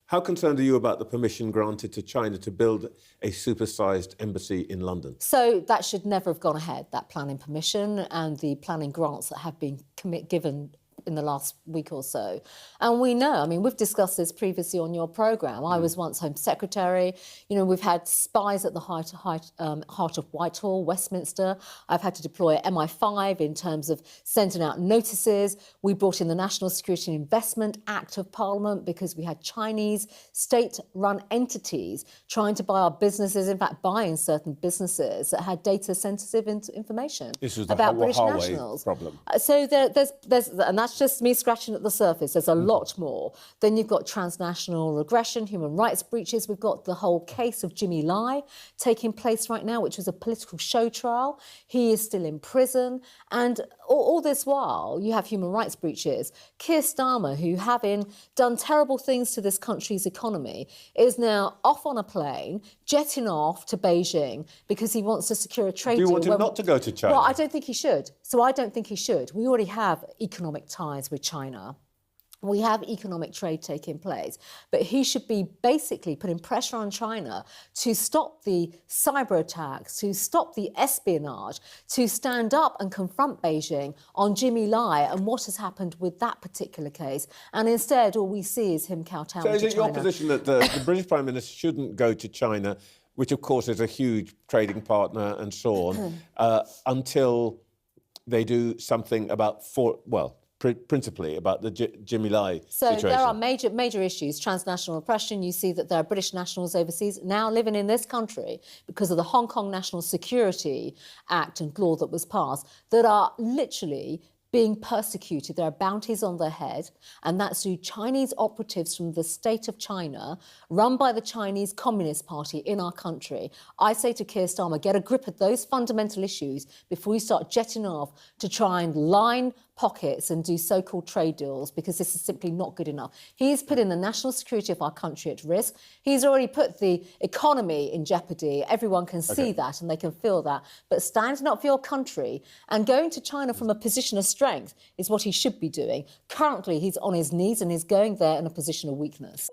How concerned are you about the permission granted to China to build a supersized embassy in London? So that should never have gone ahead, that planning permission and the planning grants that have been given in the last week or so. And we know, I mean, we've discussed this previously on your programme. I was once Home Secretary. You know, we've had spies at the heart of Whitehall, Westminster. I've had to deploy MI5 in terms of sending out notices. We brought in the National Security and Investment Act of Parliament because we had Chinese state-run entities trying to buy our businesses, in fact, buying certain businesses that had data-sensitive information about British nationals. Problem. So there's and that's just me scratching at the surface. There's a lot more. Then you've got transnational regression, human rights breaches. We've got the whole case of Jimmy Lai taking place right now, which was a political show trial. He is still in prison. And all this while, you have human rights breaches. Keir Starmer, who, having done terrible things to this country's economy, is now off on a plane, jetting off to Beijing because he wants to secure a trade deal. Do you want him not to go to China? Well, I don't think he should. So I don't think he should. We already have economic ties with China. We have economic trade taking place, but he should be basically putting pressure on China to stop the cyber attacks, to stop the espionage, to stand up and confront Beijing on Jimmy Lai and what has happened with that particular case. And instead, all we see is him kowtowing to China. So is it your position that the British Prime Minister shouldn't go to China, which of course is a huge trading partner and so on, until they do something about principally about the Jimmy Lai situation? So there are major issues. Transnational repression. You see that there are British nationals overseas now living in this country because of the Hong Kong National Security Act and law that was passed that are literally being persecuted. There are bounties on their head, and that's through Chinese operatives from the state of China, run by the Chinese Communist Party in our country. I say to Keir Starmer, get a grip at those fundamental issues before you start jetting off to try and line pockets and do so-called trade deals, because this is simply not good enough. He's putting the national security of our country at risk. He's already put the economy in jeopardy. Everyone can see that and they can feel that. But standing up for your country and going to China from a position of strength is what he should be doing. Currently, he's on his knees and he's going there in a position of weakness.